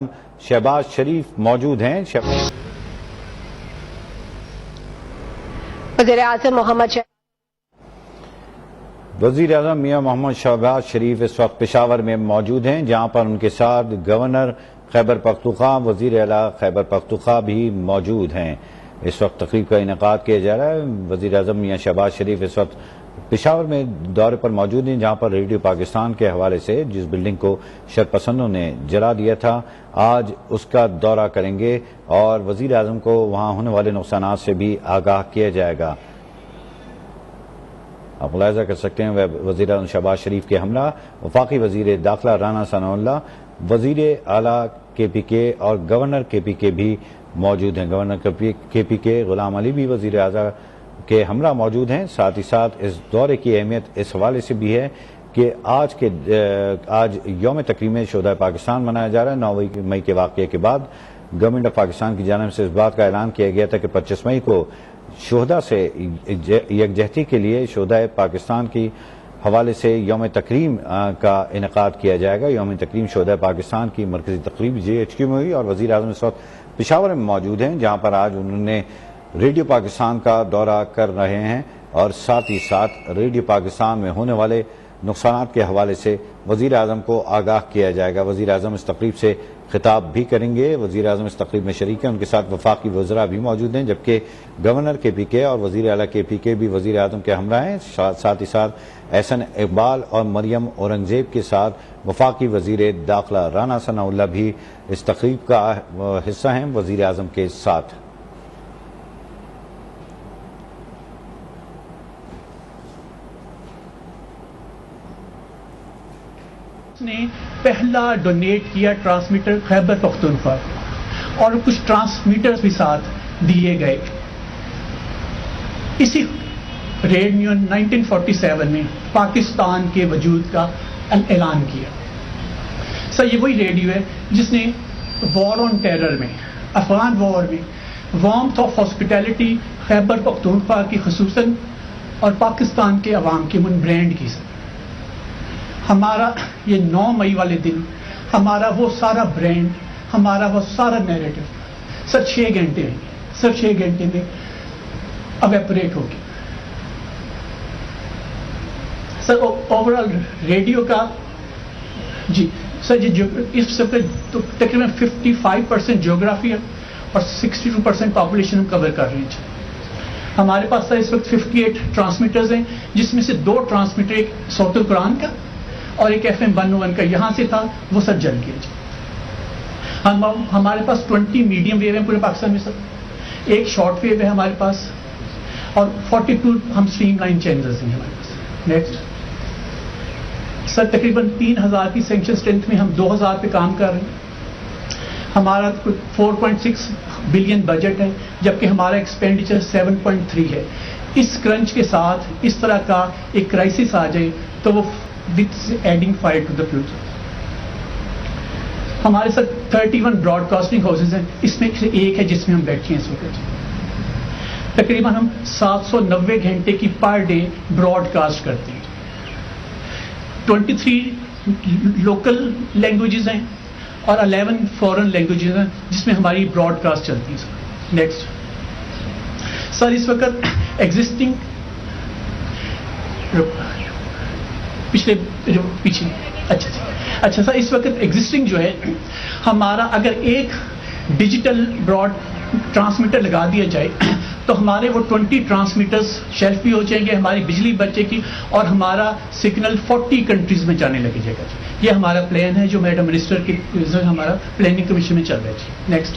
شہباز شریف موجود ہیں۔ وزیر اعظم میاں محمد شہباز شریف اس وقت پشاور میں موجود ہیں، جہاں پر ان کے ساتھ گورنر خیبر پختونخوا، وزیر اعلیٰ خیبر پختونخوا بھی موجود ہیں۔ اس وقت تقریب کا انعقاد کیا جا رہا ہے۔ وزیر اعظم میاں شہباز شریف اس وقت پشاور میں دورے پر موجود ہیں، جہاں پر ریڈیو پاکستان کے حوالے سے جس بلڈنگ کو شرپسندوں نے جلا دیا تھا، آج اس کا دورہ کریں گے اور وزیر اعظم کو وہاں ہونے والے نقصانات سے بھی آگاہ کیا جائے گا۔ آپ ملاحظہ کر سکتے ہیں وزیر اعظم شہباز شریف کے ہمراہ وفاقی وزیر داخلہ رانا ثناءاللہ، وزیر اعلیٰ کے پی کے اور گورنر کے پی کے بھی موجود ہیں۔ گورنر کے پی کے غلام علی بھی وزیر اعظم کے ہمراہ موجود ہیں۔ ساتھ ہی ساتھ اس دورے کی اہمیت اس حوالے سے بھی ہے کہ آج یوم تکریم شہدائے پاکستان منایا جا رہا ہے۔ 9 مئی کے واقعے کے بعد گورنمنٹ آف پاکستان کی جانب سے اس بات کا اعلان کیا گیا تھا کہ 25 مئی کو شہداء سے یکجہتی کے لیے شہدائے پاکستان کی حوالے سے یوم تکریم کا انعقاد کیا جائے گا۔ یوم تکریم شہدائے پاکستان کی مرکزی تقریب GHQ میں ہوئی اور وزیر اعظم اس وقت پشاور میں موجود ہیں، جہاں پر آج انہوں نے ریڈیو پاکستان کا دورہ کر رہے ہیں اور ساتھ ہی ساتھ ریڈیو پاکستان میں ہونے والے نقصانات کے حوالے سے وزیر اعظم کو آگاہ کیا جائے گا۔ وزیر اعظم اس تقریب سے خطاب بھی کریں گے۔ وزیر اعظم اس تقریب میں شریک ہیں، ان کے ساتھ وفاقی وزراء بھی موجود ہیں، جبکہ گورنر کے پی کے اور وزیر اعلیٰ کے پی کے بھی وزیر اعظم کے ہمراہ ہیں۔ ساتھ ہی ساتھ احسن اقبال اور مریم اورنگزیب کے ساتھ وفاقی وزیر داخلہ رانا ثناءاللہ بھی اس تقریب کا حصہ ہیں وزیر اعظم کے ساتھ۔ نے پہلا ڈونیٹ کیا ٹرانسمیٹر خیبر پختونخوا اور کچھ ٹرانسمیٹر بھی ساتھ دیے گئے۔ اسی ریڈیو 1947 میں پاکستان کے وجود کا اعلان کیا۔ سر یہ وہی ریڈیو ہے جس نے وار آن ٹیرر میں، افغان وار میں warmth of hospitality Khyber Pakhtunkhwa کی خصوصاً اور پاکستان کے عوام کے من برانڈ کی۔ سر ہمارا یہ 9 مئی والے دن ہمارا وہ سارا برانڈ، ہمارا وہ سارا نیریٹو سر 6 گھنٹے میں، سر 6 گھنٹے میں اویپوریٹ ہو گیا۔ سر اوور آل ریڈیو کا جی سر اس وقت تقریباً 55% جغرافی اور 62% پاپولیشن ہم کور کر رہے ہیں۔ ہمارے پاس سر اس وقت 58 ٹرانسمیٹرز ہیں، جس میں سے 2 ٹرانسمیٹر، ایک صوت القرآن کا اور ایک FM 101 کا یہاں سے تھا، وہ سب جل گیا جی۔ ہمارے پاس 20 میڈیم ویو ہیں پورے پاکستان میں سر، ایک شارٹ ویو ہے ہمارے پاس اور 42 ہم اسٹریم لائن چینلز ہیں ہمارے پاس۔ نیکسٹ سر تقریباً 3000 کی سینکشن اسٹرینتھ میں ہم 2000 پہ کام کر رہے ہیں۔ ہمارا 4.6 بلین بجٹ ہے، جبکہ ہمارا ایکسپینڈیچر 7.3 ہے۔ اس کرنچ کے ساتھ اس طرح کا ایک کرائسس آ جائے تو وہ adding fire to the future. ہمارے ساتھ 31 براڈ کاسٹنگ ہاؤسز ہیں، اس میں سے ایک ہے جس میں ہم بیٹھے ہیں اس وقت۔ تقریباً ہم 790 گھنٹے کی پر ڈے براڈ کاسٹ کرتے ہیں۔ 23 لوکل لینگویجز ہیں اور 11 فورن لینگویجز ہیں جس میں ہماری براڈ کاسٹ چلتی ہے۔ نیکسٹ سر اس وقت ایگزسٹنگ پیچھے اچھا سر اس وقت ایگزسٹنگ جو ہے ہمارا، اگر ایک ڈیجیٹل براڈ ٹرانسمیٹر لگا دیا جائے تو ہمارے وہ 20 ٹرانسمیٹرز شیلف بھی ہو جائیں گے، ہماری بجلی بچے گی اور ہمارا سگنل 40 کنٹریز میں جانے لگے جائے گا۔ یہ ہمارا پلان ہے جو میڈم منسٹر کی ہمارا پلاننگ کمیشن میں چل رہا ہے جی۔ نیکسٹ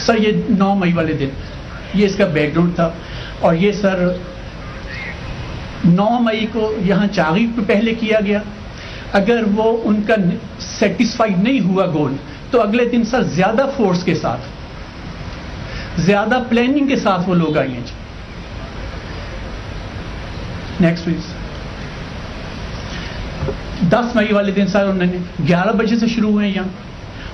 سر یہ 9 مئی والے دن یہ اس کا بیک گراؤنڈ تھا، اور یہ سر 9 مئی کو یہاں چاغی پہ پہلے کیا گیا۔ اگر وہ ان کا سیٹسفائی نہیں ہوا گول تو اگلے دن سر زیادہ فورس کے ساتھ، زیادہ پلاننگ کے ساتھ وہ لوگ آئے ہیں جی۔ نیکسٹ پلیز 10 مئی والے دن سر انہوں نے 11 بجے سے شروع ہوئے یہاں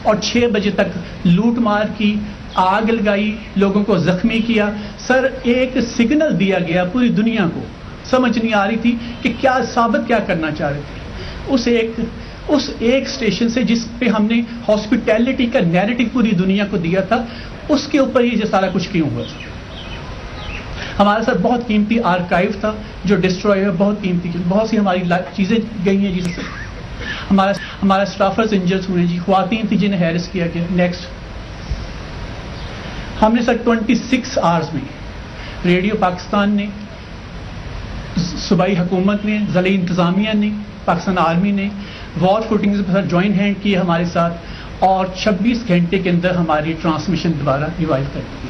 اور 6 بجے تک لوٹ مار کی، آگ لگائی، لوگوں کو زخمی کیا۔ سر ایک سگنل دیا گیا پوری دنیا کو، سمجھ نہیں آ رہی تھی کہ کیا ثابت کیا کرنا چاہ رہے تھے۔ اس ایک اس ایک اسٹیشن سے جس پہ ہم نے ہاسپٹیلٹی کا نیریٹو پوری دنیا کو دیا تھا، اس کے اوپر یہ سارا کچھ کیوں ہوا تھا؟ ہمارے ساتھ بہت قیمتی آرکائیو تھا جو ڈسٹروائے ہوا، بہت قیمتی بہت سی ہماری چیزیں گئی ہیں، جس سے ہمارا اسٹافرز انجرز ہوئے جی، خواتین تھی جنہیں ہیرس کیا گیا۔ نیکسٹ، ہم نے سر 26 آورز میں ریڈیو پاکستان نے، صوبائی حکومت نے، ضلعی انتظامیہ نے، پاکستان آرمی نے وار فوٹنگ کے ساتھ جوائن ہینڈ کیے ہمارے ساتھ، اور 26 گھنٹے کے اندر ہماری ٹرانسمیشن دوبارہ ریوائو کر دی۔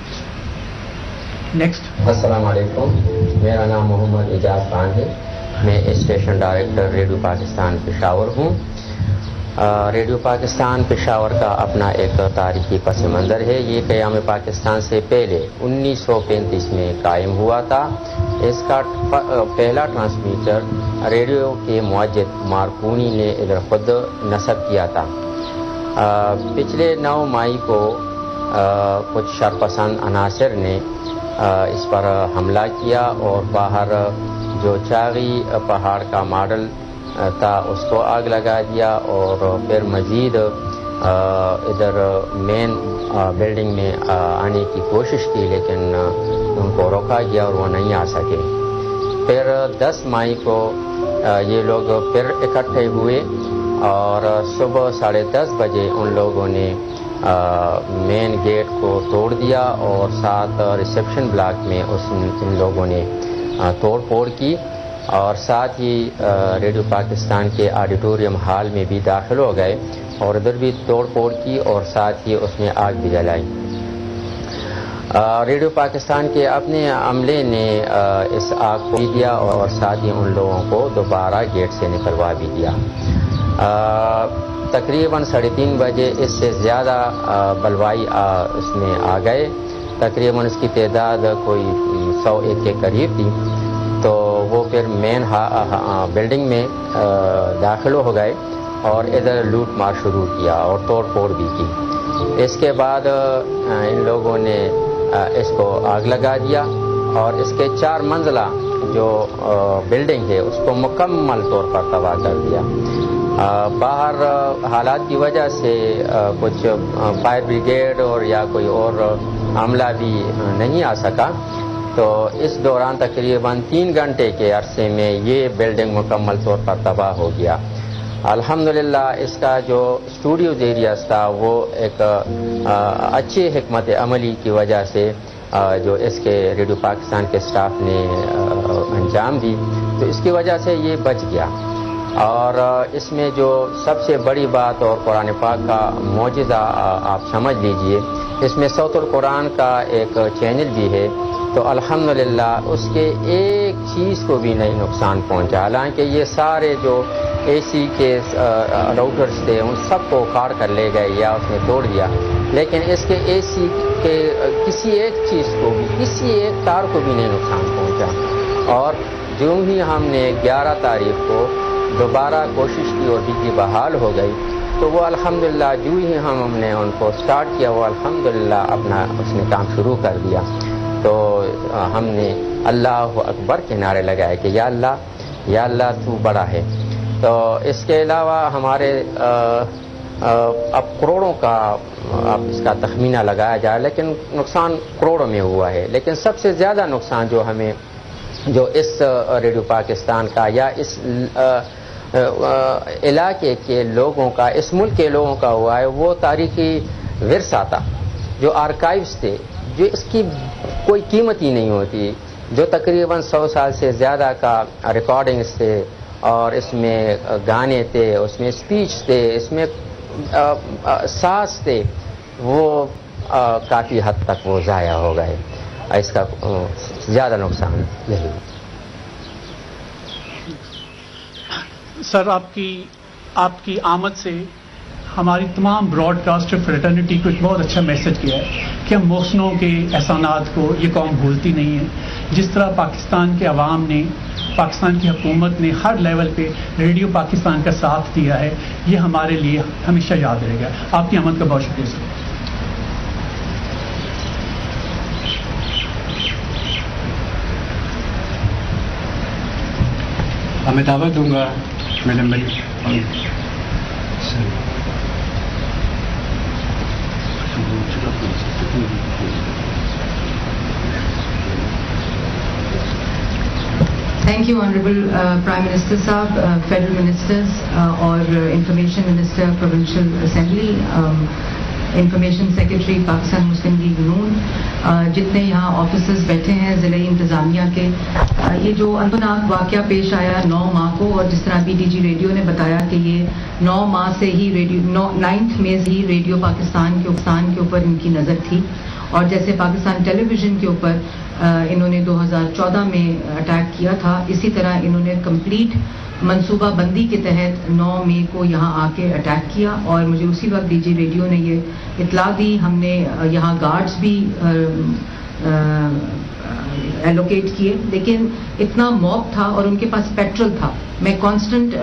نیکسٹ، السلام علیکم، میرا نام محمد اعجاز خان ہے، میں station director radio Pakistan Peshawar ہوں۔ ریڈیو پاکستان پشاور کا اپنا ایک تاریخی پس منظر ہے۔ یہ قیام پاکستان سے پہلے 1935 میں قائم ہوا تھا۔ اس کا پہلا ٹرانسمیٹر ریڈیو کے معجد مارکونی نے ادھر خود نصب کیا تھا۔ پچھلے 9 مئی کو کچھ شرپسند عناصر نے اس پر حملہ کیا اور باہر جو چاغی پہاڑ کا ماڈل تھا اس کو آگ لگا دیا، اور پھر مزید ادھر مین بلڈنگ میں آنے کی کوشش کی، لیکن ان کو روکا گیا اور وہ نہیں آ سکے۔ پھر 10 مئی کو یہ لوگ پھر اکٹھے ہوئے اور صبح 10:30 بجے ان لوگوں نے مین گیٹ کو توڑ دیا، اور ساتھ ریسیپشن بلاک میں ان لوگوں نے توڑ پھوڑ کی، اور ساتھ ہی ریڈیو پاکستان کے آڈیٹوریم ہال میں بھی داخل ہو گئے اور ادھر بھی توڑ پھوڑ کی، اور ساتھ ہی اس میں آگ بھی جلائی۔ ریڈیو پاکستان کے اپنے عملے نے اس آگ کو بھی دیا، اور ساتھ ہی ان لوگوں کو دوبارہ گیٹ سے نکلوا بھی دیا۔ تقریباً 3:30 بجے اس سے زیادہ بلوائی اس میں آ گئے، تقریباً اس کی تعداد کوئی 101 کے قریب تھی۔ تو وہ پھر مین بلڈنگ میں داخل ہو گئے اور ادھر لوٹ مار شروع کیا اور توڑ پھوڑ بھی کی۔ اس کے بعد ان لوگوں نے اس کو آگ لگا دیا، اور اس کے 4 منزلہ جو بلڈنگ ہے اس کو مکمل طور پر تباہ کر دیا۔ باہر حالات کی وجہ سے کچھ فائر بریگیڈ اور یا کوئی اور عملہ بھی نہیں آ سکا، تو اس دوران تقریباً 3 گھنٹے کے عرصے میں یہ بلڈنگ مکمل طور پر تباہ ہو گیا۔ الحمدللہ اس کا جو اسٹوڈیوز ایریاز تھا وہ ایک اچھی حکمت عملی کی وجہ سے جو اس کے ریڈیو پاکستان کے سٹاف نے انجام دی، تو اس کی وجہ سے یہ بچ گیا۔ اور اس میں جو سب سے بڑی بات اور قرآن پاک کا معجزہ آپ سمجھ لیجئے، اس میں صوت القرآن کا ایک چینل بھی ہے، تو الحمدللہ اس کے ایک چیز کو بھی نہیں نقصان پہنچا۔ حالانکہ یہ سارے جو اے سی کے راؤٹرز تھے ان سب کو اکھاڑ کر لے گئے یا اس نے توڑ دیا، لیکن اس کے اے سی کے کسی ایک چیز کو بھی، کسی ایک تار کو بھی نہیں نقصان پہنچا۔ اور جو ہی ہم نے 11 تاریخ کو دوبارہ کوشش کی اور بجلی بحال ہو گئی، تو وہ الحمدللہ جو ہی ہم نے ان کو سٹارٹ کیا، وہ الحمدللہ اپنا اس نے کام شروع کر دیا۔ تو ہم نے اللہ اکبر کے نعرے لگائے کہ یا اللہ تو بڑا ہے۔ تو اس کے علاوہ ہمارے اب کروڑوں کا اب اس کا تخمینہ لگایا جائے، لیکن نقصان کروڑوں میں ہوا ہے۔ لیکن سب سے زیادہ نقصان جو اس ریڈیو پاکستان کا یا اس علاقے کے لوگوں کا، اس ملک کے لوگوں کا ہوا ہے، وہ تاریخی ورثہ تھا، جو آرکائیوز تھے، جو اس کی کوئی قیمت ہی نہیں ہوتی، جو تقریباً 100 سال سے زیادہ کا ریکارڈنگز تھے، اور اس میں گانے تھے، اس میں اسپیچ تھے، اس میں ساز تھے، وہ کافی حد تک وہ ضائع ہو گئے۔ اس کا زیادہ نقصان یہی ہے۔ سر آپ کی آمد سے ہماری تمام براڈ کاسٹر فریٹرنیٹی کو ایک بہت اچھا میسج کیا ہے کہ ہم محسنوں کے احسانات کو یہ قوم بھولتی نہیں ہے۔ جس طرح پاکستان کے عوام نے، پاکستان کی حکومت نے ہر لیول پہ ریڈیو پاکستان کا ساتھ دیا ہے، یہ ہمارے لیے ہمیشہ یاد رہے گا۔ آپ کی آمد کا بہت شکریہ سر۔ میں دعوت دوں گا میڈم بھائی Thank you, Honorable Prime Minister Saab, Federal Ministers اور Information Minister, Provincial Assembly, Information Secretary, Pakistan Muslim League Noon, جتنے یہاں آفیسرز بیٹھے ہیں ضلعی انتظامیہ کے. یہ جو اندناک واقعہ پیش آیا 9 ماہ کو، اور جس طرح بھی ڈی جی ریڈیو نے بتایا کہ یہ 9 ماہ سے ہی 9 مئی سے ہی ریڈیو پاکستان کے اوپر ان کی نظر تھی، اور جیسے پاکستان ٹیلی ویژن کے اوپر انہوں نے 2014 میں اٹیک کیا تھا، اسی طرح انہوں نے کمپلیٹ منصوبہ بندی کے تحت 9 مئی کو یہاں آ کے اٹیک کیا. اور مجھے اسی وقت ڈی جی ریڈیو نے یہ اطلاع دی. ہم نے یہاں گارڈز بھی ایلوکیٹ کیے، لیکن اتنا موب تھا اور ان کے پاس پیٹرول تھا. میں کانسٹنٹ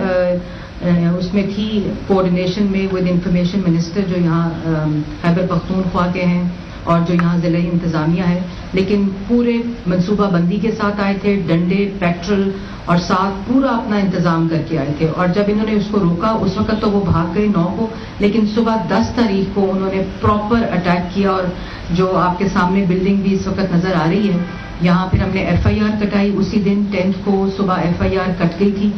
اس میں تھی کوآرڈینیشن میں ود انفارمیشن منسٹر جو یہاں خیبر پختونخوا کے ہیں اور جو یہاں ضلعی انتظامیہ ہے، لیکن پورے منصوبہ بندی کے ساتھ آئے تھے، ڈنڈے، پیٹرول اور ساتھ پورا اپنا انتظام کر کے آئے تھے. اور جب انہوں نے اس کو روکا اس وقت تو وہ بھاگ گئے 9 کو، لیکن صبح 10 تاریخ کو انہوں نے پراپر اٹیک کیا. اور جو آپ کے سامنے بلڈنگ بھی اس وقت نظر آ رہی ہے، یہاں پھر ہم نے ایف آئی آر کٹائی. اسی دن 10 کو صبح ایف آئی آر کٹ گئی تھی،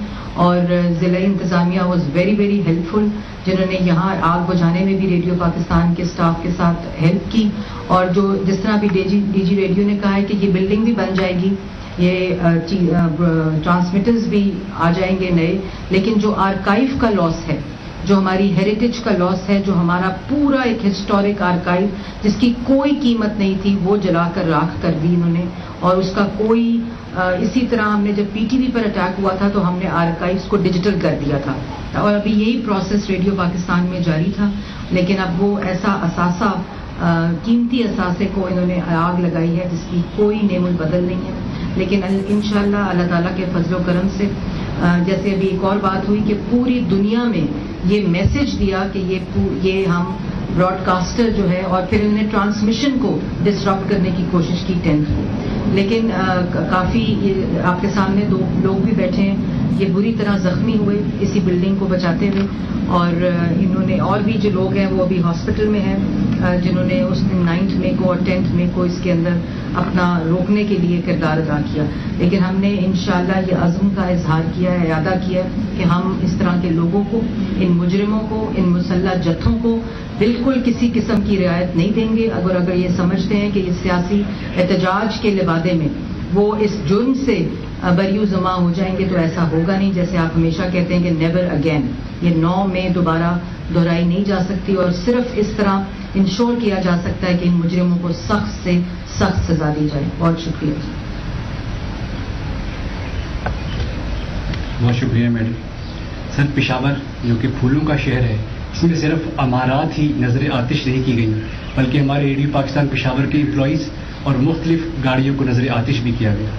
اور ضلعی انتظامیہ واز ویری ویری ہیلپ فل، جنہوں نے یہاں آگ بجھانے میں بھی ریڈیو پاکستان کے اسٹاف کے ساتھ ہیلپ کی. اور جو جس طرح بھی ڈی جی ریڈیو نے کہا ہے کہ یہ بلڈنگ بھی بن جائے گی، یہ ٹرانسمیٹرز بھی آ جائیں گے نئے، لیکن جو آرکائیو کا لاس ہے، جو ہماری ہیریٹیج کا لاس ہے، جو ہمارا پورا ایک ہسٹورک آرکائیو جس کی کوئی قیمت نہیں تھی، وہ جلا کر راکھ کر دی انہوں نے. اور اس کا کوئی اسی طرح ہم نے جب پی ٹی وی پر اٹیک ہوا تھا تو ہم نے آرکائیوز کو ڈیجیٹل کر دیا تھا، اور ابھی یہی پروسیس ریڈیو پاکستان میں جاری تھا. لیکن اب وہ ایسا اثاثہ، قیمتی اثاثے کو انہوں نے آگ لگائی ہے جس کی کوئی نیم البدل نہیں ہے. لیکن انشاءاللہ اللہ تعالیٰ کے فضل و کرم سے، جیسے ابھی ایک اور بات ہوئی کہ پوری دنیا میں یہ میسج دیا کہ یہ ہم براڈ کاسٹر جو ہے، اور پھر انہوں نے ٹرانسمیشن کو ڈسٹرپٹ کرنے کی کوشش کی 10 کو. لیکن کافی آپ کے سامنے 2 لوگ بھی بیٹھے ہیں، یہ بری طرح زخمی ہوئے اسی بلڈنگ کو بچاتے ہوئے. اور انہوں نے اور بھی جو لوگ ہیں وہ ابھی ہاسپٹل میں ہیں، جنہوں نے اس دن 9 مئی کو اور 10 مئی کو اس کے اندر اپنا روکنے کے لیے کردار ادا کیا. لیکن ہم نے انشاءاللہ یہ عزم کا اظہار کیا ہے، اعادہ کیا ہے کہ ہم اس طرح کے لوگوں کو، ان مجرموں کو، ان مسلح جتھوں کو بالکل کسی قسم کی رعایت نہیں دیں گے. اگر یہ سمجھتے ہیں کہ اس سیاسی احتجاج کے لبادے میں وہ اس جرم سے بریو زما ہو جائیں گے تو ایسا ہوگا نہیں. جیسے آپ ہمیشہ کہتے ہیں کہ نیور اگین، یہ 9 میں دوبارہ دہرائی نہیں جا سکتی، اور صرف اس طرح انشور کیا جا سکتا ہے کہ ان مجرموں کو سخت سے سخت سزا دی جائے. بہت شکریہ. بہت شکریہ میڈم. سر، پشاور جو کہ پھولوں کا شہر ہے، اس میں صرف عمارات ہی نظر آتش نہیں کی گئی، بلکہ ہمارے ریڈیو پاکستان پشاور کے امپلائیز اور مختلف گاڑیوں کو نظر آتش بھی کیا گیا.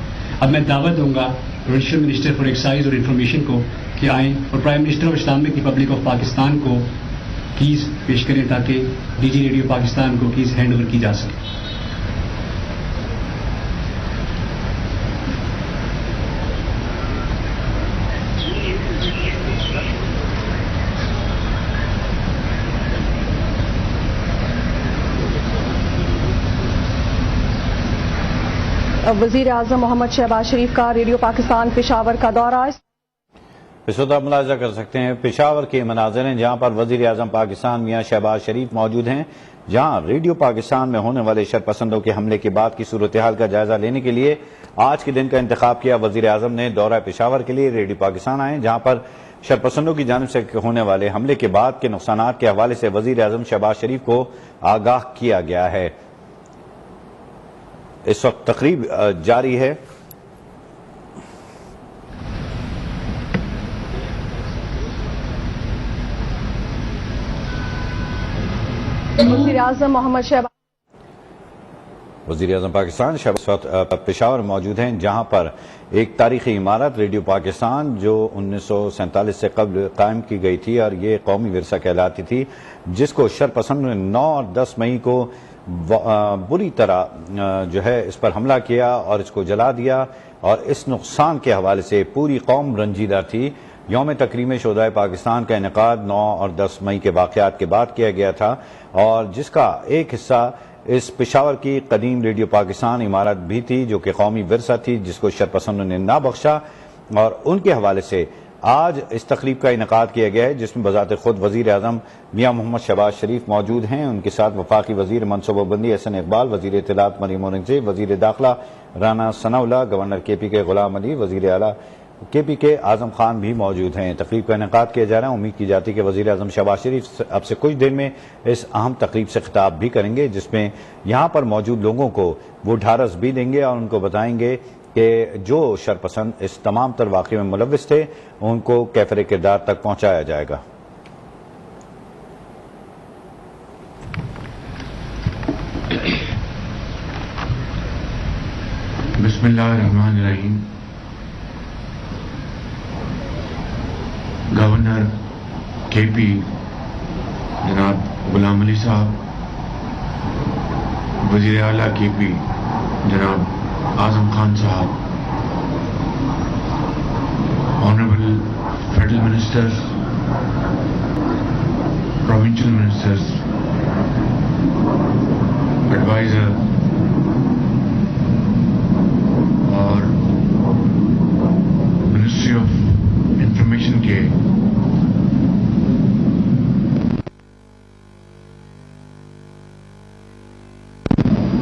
اب میں دعوت دوں گا پروونشل منسٹر فار ایکسائز اور انفارمیشن کو کہ آئیں اور prime minister of Islamic republic of Pakistan کو کیز پیش کریں تاکہ ڈی جی ریڈیو پاکستان کو کیز ہینڈ اوور کی جا سکے. وزیر اعظم محمد شہباز شریف کا ریڈیو پاکستان پشاور کا دورہ. اس وقت آپ ملاحظہ کر سکتے ہیں پشاور کے مناظر ہیں جہاں پر وزیر اعظم پاکستان میاں شہباز شریف موجود ہیں، جہاں ریڈیو پاکستان میں ہونے والے شرپسندوں کے حملے کے بعد کی صورتحال کا جائزہ لینے کے لیے آج کے دن کا انتخاب کیا. وزیر اعظم نے دورہ پشاور کے لیے ریڈیو پاکستان آئے، جہاں پر شرپسندوں کی جانب سے ہونے والے حملے کے بعد کے نقصانات کے حوالے سے وزیر اعظم شہباز شریف کو آگاہ کیا گیا ہے. اس وقت تقریب جاری ہے. وزیر اعظم محمد شہباز وزیر اعظم پاکستان شہباز پشاور موجود ہیں، جہاں پر ایک تاریخی عمارت ریڈیو پاکستان جو 1947 سے قبل قائم کی گئی تھی اور یہ قومی ورثہ کہلاتی تھی، جس کو شرپسند نے 9 اور 10 مئی کو بری طرح جو ہے اس پر حملہ کیا اور اس کو جلا دیا، اور اس نقصان کے حوالے سے پوری قوم رنجیدہ تھی. یوم تکریم شہدائے پاکستان کا انعقاد 9 اور 10 مئی کے واقعات کے بعد کیا گیا تھا، اور جس کا ایک حصہ اس پشاور کی قدیم ریڈیو پاکستان عمارت بھی تھی جو کہ قومی ورثہ تھی، جس کو شرپسندوں نے نہ بخشا، اور ان کے حوالے سے آج اس تقریب کا انعقاد کیا گیا ہے جس میں بذات خود وزیر اعظم میاں محمد شہباز شریف موجود ہیں، ان کے ساتھ وفاقی وزیر منصوبہ بندی احسن اقبال، وزیر اطلاعات مریم اورنگزیب، وزیر داخلہ رانا ثناءاللہ، گورنر کے پی کے غلام علی، وزیر اعلیٰ کے پی کے اعظم خان بھی موجود ہیں۔ تقریب کا انعقاد کیا جا رہا ہے، امید کی جاتی ہے کہ وزیر اعظم شہباز شریف اب سے کچھ دیر میں اس اہم تقریب سے خطاب بھی کریں گے، جس میں یہاں پر موجود لوگوں کو وہ ڈھارس بھی دیں گے اور ان کو بتائیں گے کہ جو شرپسند اس تمام تر واقعے میں ملوث تھے ان کو کیفر کردار تک پہنچایا جائے گا۔ بسم اللہ الرحمن الرحیم۔ گورنر کے پی جناب غلام علی صاحب، وزیر اعلیٰ کے پی جناب Azam Khan Sahab, honourable federal ministers, provincial ministers, adviser اور منسٹری آف انفارمیشن کے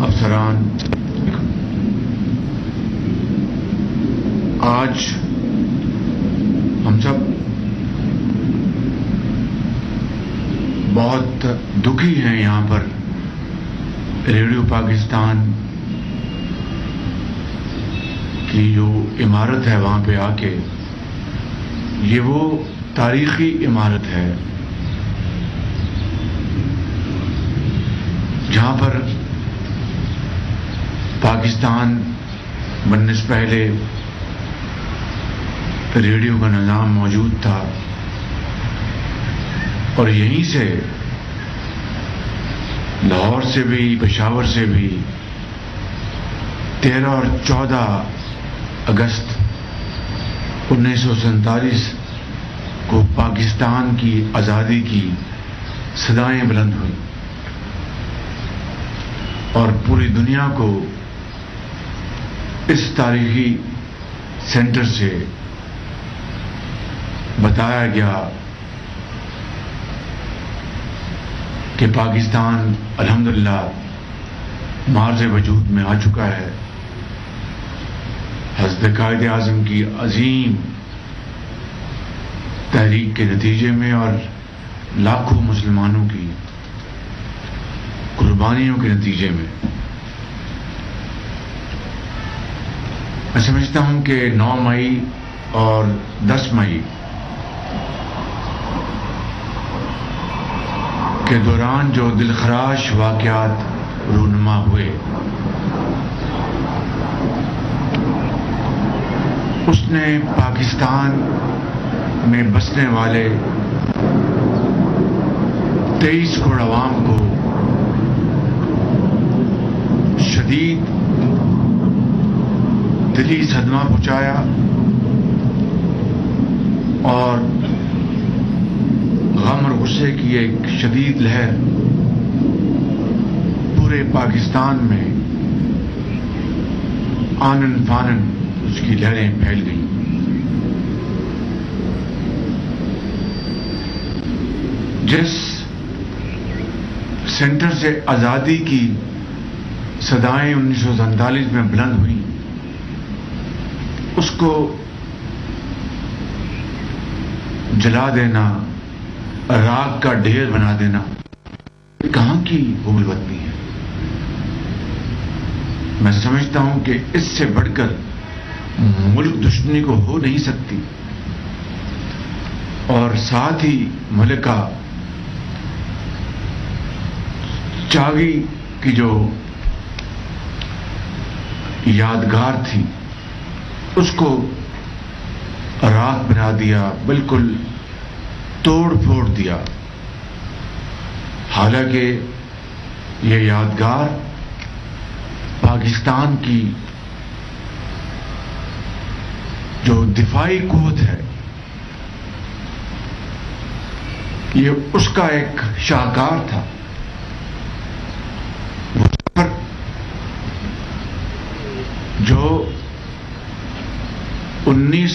افسران، آج ہم سب بہت دکھی ہیں یہاں پر ریڈیو پاکستان کی جو عمارت ہے وہاں پہ آ کے، یہ وہ تاریخی عمارت ہے جہاں پر پاکستان بننے سے پہلے ریڈیو کا نظام موجود تھا، اور یہیں سے لاہور سے بھی، پشاور سے بھی 13 اور 14 اگست 1947 کو پاکستان کی آزادی کی صدائیں بلند ہوئیں اور پوری دنیا کو اس تاریخی سینٹر سے بتایا گیا کہ پاکستان الحمدللہ معرض وجود میں آ چکا ہے۔ حضرت قائد اعظم کی عظیم تحریک کے نتیجے میں اور لاکھوں مسلمانوں کی قربانیوں کے نتیجے میں میں سمجھتا ہوں کہ 9 مئی اور 10 مئی کے دوران جو دلخراش واقعات رونما ہوئے، اس نے پاکستان میں بسنے والے 23 کروڑ عوام کو شدید دلی صدمہ پہنچایا اور غم اور غصے کی ایک شدید لہر پورے پاکستان میں آنن فانن اس کی لہریں پھیل گئیں۔ جس سینٹر سے آزادی کی صدائیں 1947 میں بلند ہوئیں، اس کو جلا دینا، راگ کا ڈھیر بنا دینا کہاں کی حکم وطنی ہے؟ میں سمجھتا ہوں کہ اس سے بڑھ کر ملک دشمنی کو ہو نہیں سکتی، اور ساتھ ہی ملکہ چاگی کی جو یادگار تھی اس کو راکھ بنا دیا، بالکل توڑ پھوڑ دیا۔ حالانکہ یہ یادگار پاکستان کی جو دفاعی قوت ہے، یہ اس کا ایک شاہکار تھا۔ وہ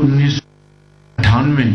1998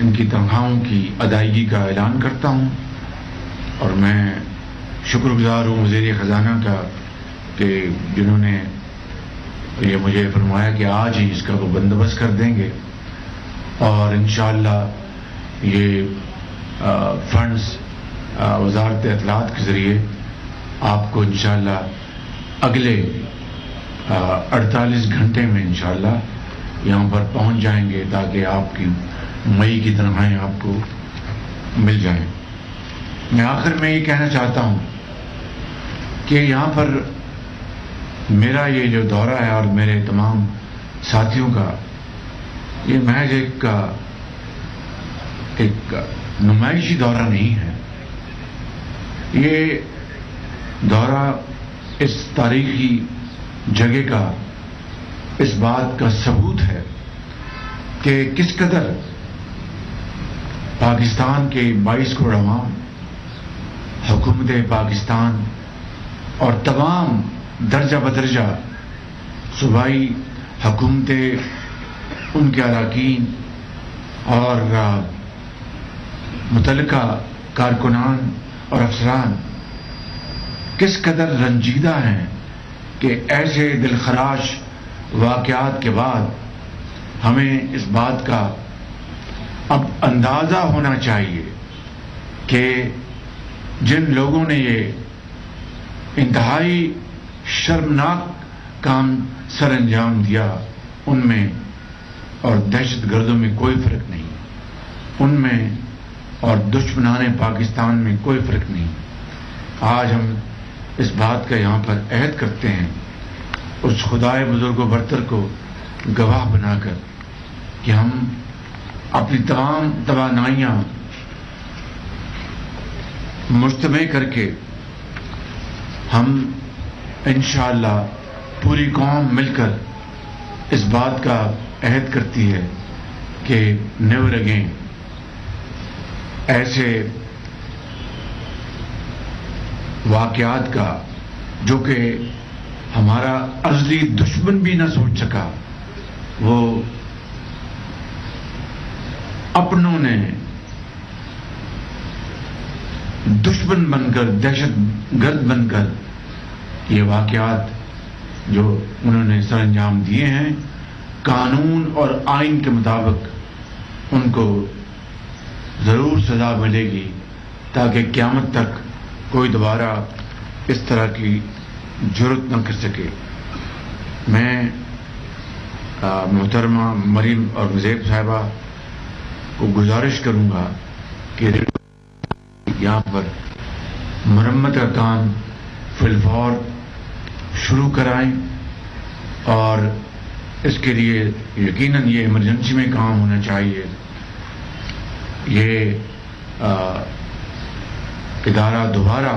ان کی تنخواہوں کی ادائیگی کا اعلان کرتا ہوں، اور میں شکر گزار ہوں وزیر خزانہ کا کہ جنہوں نے یہ مجھے فرمایا کہ آج ہی اس کا وہ بندوبست کر دیں گے، اور انشاءاللہ یہ فنڈز وزارت اطلاعات کے ذریعے آپ کو انشاءاللہ اگلے 48 گھنٹے میں انشاءاللہ یہاں پر پہنچ جائیں گے، تاکہ آپ کی مئی کی تنخواہیں آپ کو مل جائیں۔ میں آخر میں یہ کہنا چاہتا ہوں کہ یہاں پر میرا یہ جو دورہ ہے اور میرے تمام ساتھیوں کا، یہ محض ایک نمائشی دورہ نہیں ہے، یہ دورہ اس تاریخی جگہ کا اس بات کا ثبوت ہے کہ کس قدر پاکستان کے 22 کروڑ عوام، حکومت پاکستان اور تمام درجہ بدرجہ صوبائی حکومتیں، ان کے اراکین اور متعلقہ کارکنان اور افسران کس قدر رنجیدہ ہیں کہ ایسے دلخراش واقعات کے بعد ہمیں اس بات کا اب اندازہ ہونا چاہیے کہ جن لوگوں نے یہ انتہائی شرمناک کام سر انجام دیا، ان میں اور دہشت گردوں میں کوئی فرق نہیں، ان میں اور دشمنان پاکستان میں کوئی فرق نہیں۔ آج ہم اس بات کا یہاں پر عہد کرتے ہیں، اس خدائے بزرگ و برتر کو گواہ بنا کر، کہ ہم اپنی تمام توانائیاں مجتمع کر کے ہم انشاءاللہ پوری قوم مل کر اس بات کا عہد کرتی ہے کہ نیور اگین ایسے واقعات کا جو کہ ہمارا ازلی دشمن بھی نہ سوچ سکا، وہ اپنوں نے دشمن بن کر، دہشت گرد بن کر یہ واقعات جو انہوں نے سر انجام دیے ہیں، قانون اور آئین کے مطابق ان کو ضرور سزا ملے گی، تاکہ قیامت تک کوئی دوبارہ اس طرح کی جرت نہ کر سکے۔ میں محترمہ مریم اورنگزیب صاحبہ کو گزارش کروں گا کہ یہاں پر مرمت کا کام فی الفور شروع کرائیں، اور اس کے لیے یقیناً یہ ایمرجنسی میں کام ہونا چاہیے۔ یہ ادارہ دوبارہ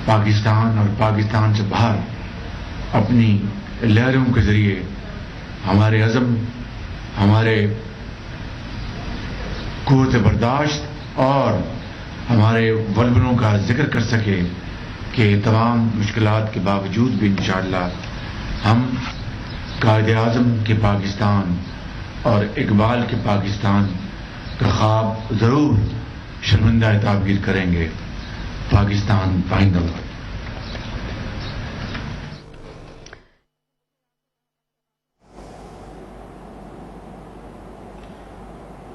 پاکستان اور پاکستان سے باہر اپنی لہروں کے ذریعے ہمارے عزم، ہمارے قوت برداشت اور ہمارے ولولوں کا ذکر کر سکے کہ تمام مشکلات کے باوجود بھی انشاءاللہ ہم قائد اعظم کے پاکستان اور اقبال کے پاکستان کا خواب ضرور شرمندہ تعبیر کریں گے۔ پاکستان پائندہ باد۔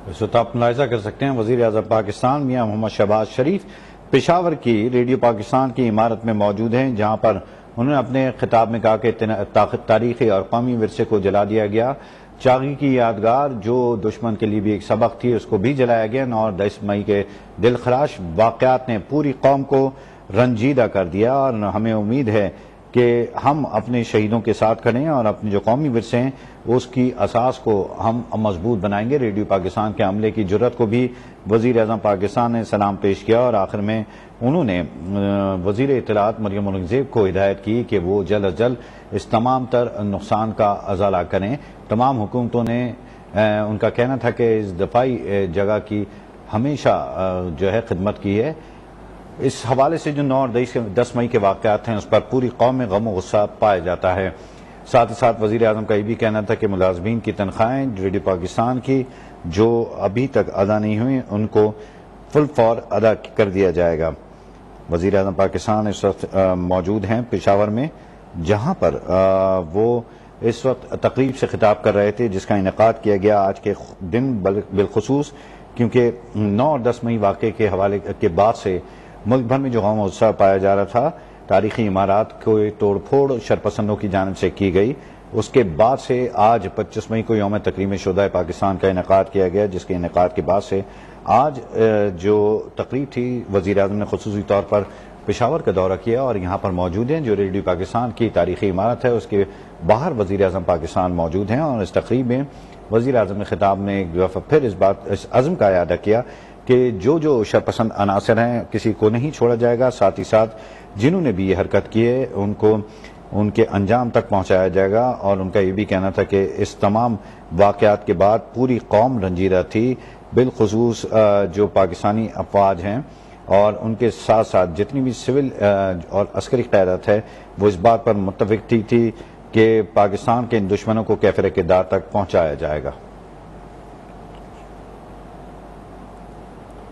اس وقت آپ ملاحظہ کر سکتے ہیں وزیر اعظم پاکستان میاں محمد شہباز شریف پشاور کی ریڈیو پاکستان کی عمارت میں موجود ہیں، جہاں پر انہوں نے اپنے خطاب میں کہا کہ تاریخی اور قومی ورثے کو جلا دیا گیا۔ چاغی کی یادگار جو دشمن کے لیے بھی ایک سبق تھی، اس کو بھی جلایا گیا۔ 9 اور 10 مئی کے دلخراش واقعات نے پوری قوم کو رنجیدہ کر دیا، اور ہمیں امید ہے کہ ہم اپنے شہیدوں کے ساتھ کھڑے ہیں اور اپنے جو قومی ورثے ہیں اس کی اساس کو ہم مضبوط بنائیں گے۔ ریڈیو پاکستان کے عملے کی جرت کو بھی وزیر اعظم پاکستان نے سلام پیش کیا، اور آخر میں انہوں نے وزیر اطلاعات مریم اورنگزیب کو ہدایت کی کہ وہ جلد از جلد اس تمام تر نقصان کا ازالہ کریں۔ تمام حکومتوں نے ان کا کہنا تھا کہ اس دفاعی جگہ کی ہمیشہ جو ہے خدمت کی ہے۔ اس حوالے سے جو 9 اور 10 مئی کے واقعات ہیں اس پر پوری قوم میں غم و غصہ پایا جاتا ہے۔ ساتھ ہی ساتھ وزیر اعظم کا یہ بھی کہنا تھا کہ ملازمین کی تنخواہیں ریڈیو پاکستان کی جو ابھی تک ادا نہیں ہوئی ان کو فل فور ادا کر دیا جائے گا۔ وزیر اعظم پاکستان اس وقت موجود ہیں پشاور میں، جہاں پر وہ اس وقت تقریب سے خطاب کر رہے تھے جس کا انعقاد کیا گیا آج کے دن بالخصوص، کیونکہ 9 اور 10 مئی واقعے کے حوالے کے بعد سے ملک بھر میں جو غم و غصہ پایا جا رہا تھا، تاریخی عمارات کو توڑ پھوڑ شرپسندوں کی جانب سے کی گئی، اس کے بعد سے آج 25 مئی کو یوم تکریم شہدائے پاکستان کا انعقاد کیا گیا، جس کے انعقاد کے بعد سے آج جو تقریب تھی وزیر اعظم نے خصوصی طور پر پشاور کا دورہ کیا اور یہاں پر موجود ہیں۔ جو ریڈیو پاکستان کی تاریخی عمارت ہے اس کے باہر وزیر اعظم پاکستان موجود ہیں، اور اس تقریب میں وزیر اعظم نے خطاب میں ایک دفعہ پھر اس عزم کا اعادہ کیا کہ جو شرپسند عناصر ہیں کسی کو نہیں چھوڑا جائے گا، ساتھ ہی ساتھ جنہوں نے بھی یہ حرکت کی ہے ان کو ان کے انجام تک پہنچایا جائے گا، اور ان کا یہ بھی کہنا تھا کہ اس تمام واقعات کے بعد پوری قوم رنجیدہ تھی، بالخصوص جو پاکستانی افواج ہیں اور ان کے ساتھ ساتھ جتنی بھی سول اور عسکری قیادت ہے وہ اس بات پر متفق تھی کہ پاکستان کے ان دشمنوں کو کیفر کردار تک پہنچایا جائے گا۔